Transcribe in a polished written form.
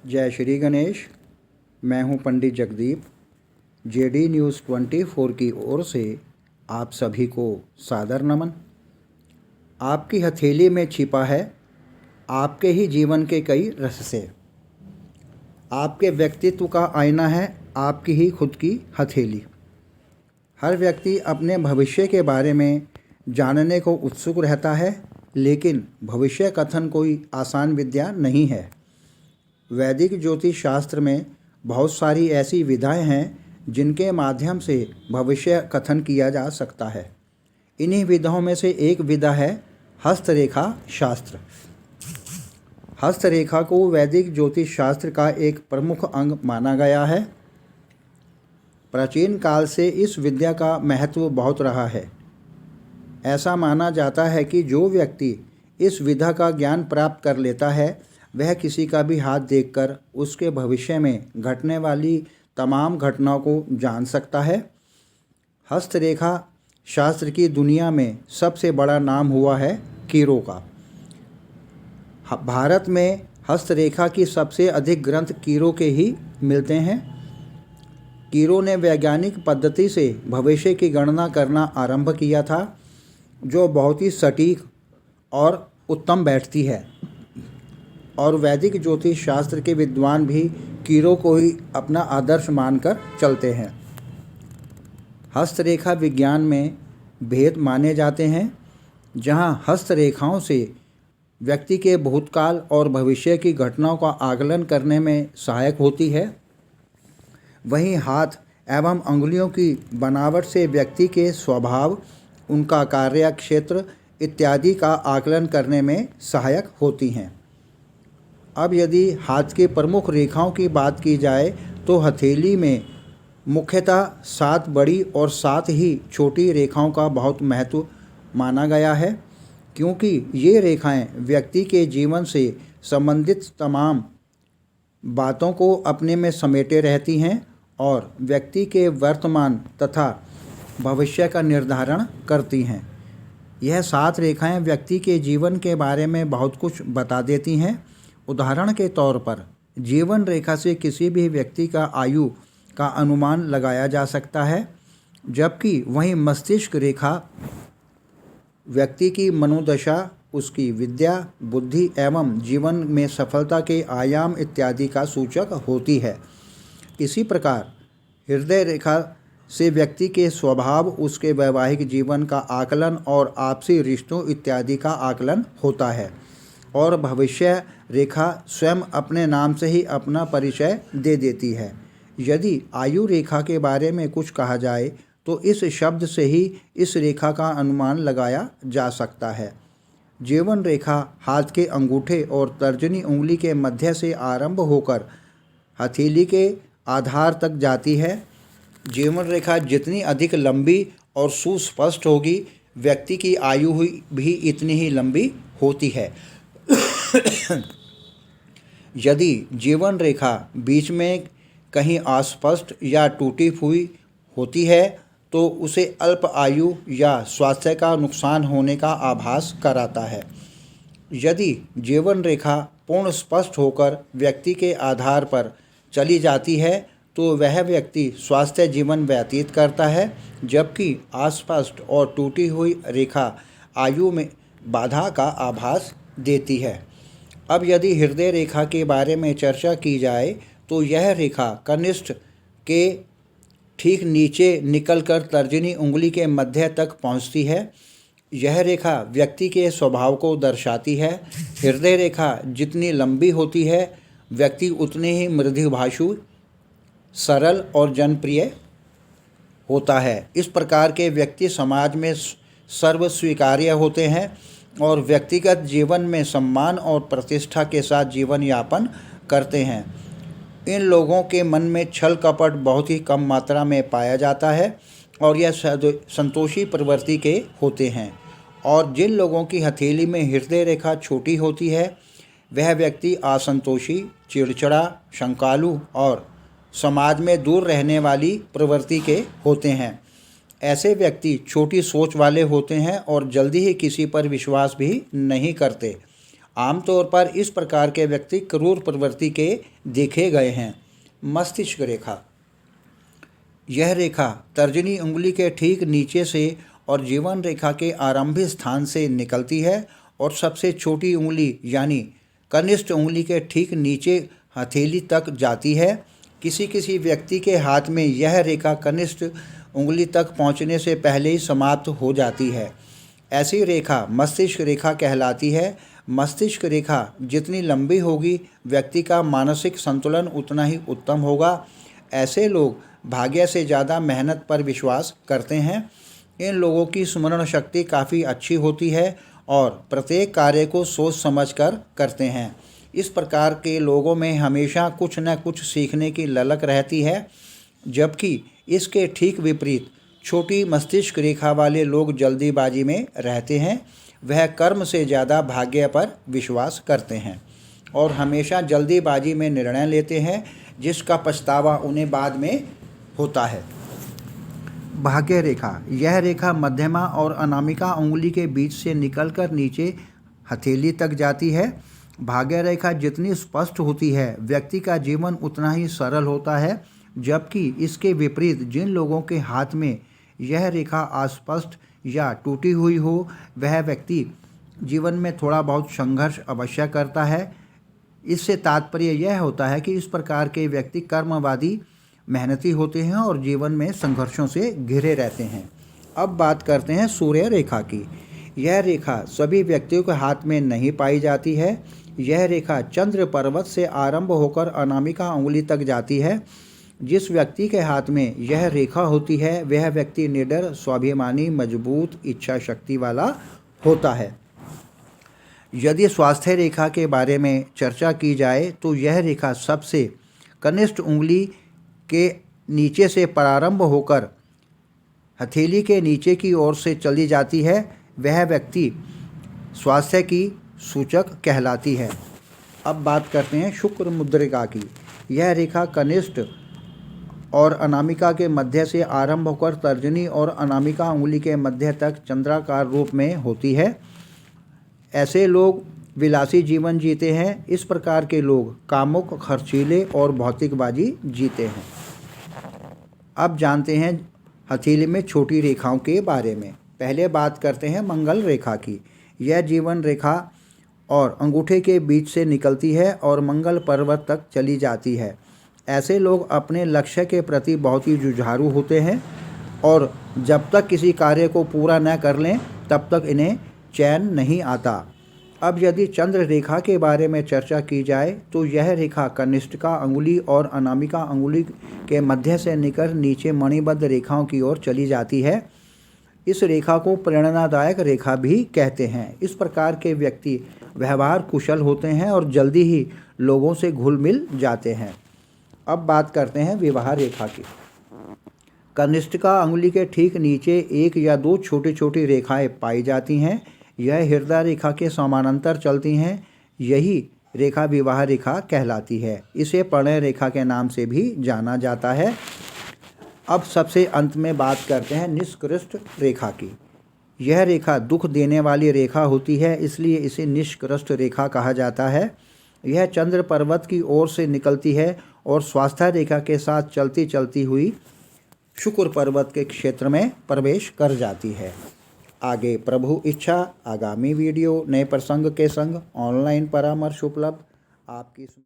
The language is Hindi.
जय श्री गणेश। मैं हूं पंडित जगदीप। जेडी न्यूज़ 24 की ओर से आप सभी को सादर नमन। आपकी हथेली में छिपा है आपके ही जीवन के कई रहस्य। आपके व्यक्तित्व का आईना है आपकी ही खुद की हथेली। हर व्यक्ति अपने भविष्य के बारे में जानने को उत्सुक रहता है, लेकिन भविष्य कथन कोई आसान विद्या नहीं है। वैदिक ज्योतिष शास्त्र में बहुत सारी ऐसी विधाएं हैं जिनके माध्यम से भविष्य कथन किया जा सकता है। इन्हीं विधाओं में से एक विधा है हस्तरेखा शास्त्र। हस्तरेखा को वैदिक ज्योतिष शास्त्र का एक प्रमुख अंग माना गया है। प्राचीन काल से इस विद्या का महत्व बहुत रहा है। ऐसा माना जाता है कि जो व्यक्ति इस विधा का ज्ञान प्राप्त कर लेता है वह किसी का भी हाथ देखकर उसके भविष्य में घटने वाली तमाम घटनाओं को जान सकता है। हस्तरेखा शास्त्र की दुनिया में सबसे बड़ा नाम हुआ है कीरो का। भारत में हस्तरेखा की सबसे अधिक ग्रंथ कीरो के ही मिलते हैं। कीरो ने वैज्ञानिक पद्धति से भविष्य की गणना करना आरंभ किया था, जो बहुत ही सटीक और उत्तम बैठती है, और वैदिक ज्योतिष शास्त्र के विद्वान भी कीरो को ही अपना आदर्श मानकर चलते हैं। हस्तरेखा विज्ञान में भेद माने जाते हैं, जहां हस्तरेखाओं से व्यक्ति के भूतकाल और भविष्य की घटनाओं का आकलन करने में सहायक होती है। वहीं हाथ एवं अंगुलियों की बनावट से व्यक्ति के स्वभाव, उनका कार्य क्षेत्र इत्यादि का आकलन करने में सहायक होती हैं। अब यदि हाथ की प्रमुख रेखाओं की बात की जाए तो हथेली में मुख्यतः 7 बड़ी और 7 ही छोटी रेखाओं का बहुत महत्व माना गया है, क्योंकि ये रेखाएं व्यक्ति के जीवन से संबंधित तमाम बातों को अपने में समेटे रहती हैं और व्यक्ति के वर्तमान तथा भविष्य का निर्धारण करती हैं। यह 7 रेखाएं व्यक्ति के जीवन के बारे में बहुत कुछ बता देती हैं। उदाहरण के तौर पर जीवन रेखा से किसी भी व्यक्ति का आयु का अनुमान लगाया जा सकता है, जबकि वहीं मस्तिष्क रेखा व्यक्ति की मनोदशा, उसकी विद्या, बुद्धि एवं जीवन में सफलता के आयाम इत्यादि का सूचक होती है। इसी प्रकार हृदय रेखा से व्यक्ति के स्वभाव, उसके वैवाहिक जीवन का आकलन और आपसी रिश्तों इत्यादि का आकलन होता है। और भविष्य रेखा स्वयं अपने नाम से ही अपना परिचय दे देती है। यदि आयु रेखा के बारे में कुछ कहा जाए तो इस शब्द से ही इस रेखा का अनुमान लगाया जा सकता है। जीवन रेखा हाथ के अंगूठे और तर्जनी उंगली के मध्य से आरंभ होकर हथेली के आधार तक जाती है। जीवन रेखा जितनी अधिक लंबी और सुस्पष्ट होगी, व्यक्ति की आयु भी इतनी ही लंबी होती है। यदि जीवन रेखा बीच में कहीं अस्पष्ट या टूटी हुई होती है तो उसे अल्प आयु या स्वास्थ्य का नुकसान होने का आभास कराता है। यदि जीवन रेखा पूर्ण स्पष्ट होकर व्यक्ति के आधार पर चली जाती है तो वह व्यक्ति स्वास्थ्य जीवन व्यतीत करता है, जबकि अस्पष्ट और टूटी हुई रेखा आयु में बाधा का आभास देती है। अब यदि हृदय रेखा के बारे में चर्चा की जाए तो यह रेखा कनिष्ठ के ठीक नीचे निकलकर तर्जनी उंगली के मध्य तक पहुंचती है। यह रेखा व्यक्ति के स्वभाव को दर्शाती है। हृदय रेखा जितनी लंबी होती है, व्यक्ति उतने ही मृदुभाषु, सरल और जनप्रिय होता है। इस प्रकार के व्यक्ति समाज में सर्वस्वीकार्य होते हैं और व्यक्तिगत जीवन में सम्मान और प्रतिष्ठा के साथ जीवन यापन करते हैं। इन लोगों के मन में छल कपट बहुत ही कम मात्रा में पाया जाता है और यह संतोषी प्रवृत्ति के होते हैं। और जिन लोगों की हथेली में हृदय रेखा छोटी होती है, वह व्यक्ति असंतोषी, चिड़चिड़ा, शंकालु और समाज में दूर रहने वाली प्रवृत्ति के होते हैं। ऐसे व्यक्ति छोटी सोच वाले होते हैं और जल्दी ही किसी पर विश्वास भी नहीं करते। आमतौर पर इस प्रकार के व्यक्ति क्रूर प्रवृत्ति के देखे गए हैं। मस्तिष्क रेखा, यह रेखा तर्जनी उंगली के ठीक नीचे से और जीवन रेखा के आरंभिक स्थान से निकलती है और सबसे छोटी उंगली यानी कनिष्ठ उंगली के ठीक नीचे हथेली तक जाती है। किसी किसी व्यक्ति के हाथ में यह रेखा कनिष्ठ उंगली तक पहुंचने से पहले ही समाप्त हो जाती है। ऐसी रेखा मस्तिष्क रेखा कहलाती है। मस्तिष्क रेखा जितनी लंबी होगी, व्यक्ति का मानसिक संतुलन उतना ही उत्तम होगा। ऐसे लोग भाग्य से ज़्यादा मेहनत पर विश्वास करते हैं। इन लोगों की स्मरण शक्ति काफ़ी अच्छी होती है और प्रत्येक कार्य को सोच समझकर करते हैं। इस प्रकार के लोगों में हमेशा कुछ न कुछ सीखने की ललक रहती है, जबकि इसके ठीक विपरीत छोटी मस्तिष्क रेखा वाले लोग जल्दीबाजी में रहते हैं। वह कर्म से ज़्यादा भाग्य पर विश्वास करते हैं और हमेशा जल्दीबाजी में निर्णय लेते हैं, जिसका पछतावा उन्हें बाद में होता है। भाग्य रेखा, यह रेखा मध्यमा और अनामिका उंगली के बीच से निकलकर नीचे हथेली तक जाती है। भाग्य रेखा जितनी स्पष्ट होती है, व्यक्ति का जीवन उतना ही सरल होता है, जबकि इसके विपरीत जिन लोगों के हाथ में यह रेखा अस्पष्ट या टूटी हुई हो, वह व्यक्ति जीवन में थोड़ा बहुत संघर्ष अवश्य करता है। इससे तात्पर्य यह होता है कि इस प्रकार के व्यक्ति कर्मवादी, मेहनती होते हैं और जीवन में संघर्षों से घिरे रहते हैं। अब बात करते हैं सूर्य रेखा की। यह रेखा सभी व्यक्तियों के हाथ में नहीं पाई जाती है। यह रेखा चंद्र पर्वत से आरंभ होकर अनामिका उंगली तक जाती है। जिस व्यक्ति के हाथ में यह रेखा होती है, वह व्यक्ति निडर, स्वाभिमानी, मजबूत, इच्छा शक्ति वाला होता है। यदि स्वास्थ्य रेखा के बारे में चर्चा की जाए तो यह रेखा सबसे कनिष्ठ उंगली के नीचे से प्रारंभ होकर हथेली के नीचे की ओर से चली जाती है। वह व्यक्ति स्वास्थ्य की सूचक कहलाती है। अब बात करते हैं शुक्र मुद्रिका की। यह रेखा कनिष्ठ और अनामिका के मध्य से आरंभ होकर तर्जनी और अनामिका उंगली के मध्य तक चंद्राकार रूप में होती है। ऐसे लोग विलासी जीवन जीते हैं। इस प्रकार के लोग कामुक, खर्चीले और भौतिकबाजी जीते हैं। अब जानते हैं हथेली में छोटी रेखाओं के बारे में। पहले बात करते हैं मंगल रेखा की। यह जीवन रेखा और अंगूठे के बीच से निकलती है और मंगल पर्वत तक चली जाती है। ऐसे लोग अपने लक्ष्य के प्रति बहुत ही जुझारू होते हैं और जब तक किसी कार्य को पूरा न कर लें, तब तक इन्हें चैन नहीं आता। अब यदि चंद्र रेखा के बारे में चर्चा की जाए तो यह रेखा कनिष्ठिका अंगुली और अनामिका अंगुली के मध्य से निकल नीचे मणिबद्ध रेखाओं की ओर चली जाती है। इस रेखा को प्रेरणादायक रेखा भी कहते हैं। इस प्रकार के व्यक्ति व्यवहार कुशल होते हैं और जल्दी ही लोगों से घुल मिल जाते हैं। अब बात करते हैं विवाह रेखा की। कनिष्ठिका अंगुली के ठीक नीचे एक या दो छोटी छोटी रेखाएं पाई जाती हैं। यह हृदय रेखा के समानांतर चलती हैं। यही रेखा विवाह रेखा कहलाती है। इसे प्रणय रेखा के नाम से भी जाना जाता है। अब सबसे अंत में बात करते हैं निष्कृष्ट रेखा की। यह रेखा दुख देने वाली रेखा होती है, इसलिए इसे निष्कृष्ट रेखा कहा जाता है। यह चंद्र पर्वत की ओर से निकलती है और स्वास्थ्य रेखा के साथ चलती चलती हुई शुक्र पर्वत के क्षेत्र में प्रवेश कर जाती है। आगे प्रभु इच्छा आगामी वीडियो नए प्रसंग के संग ऑनलाइन परामर्श उपलब्ध आपकी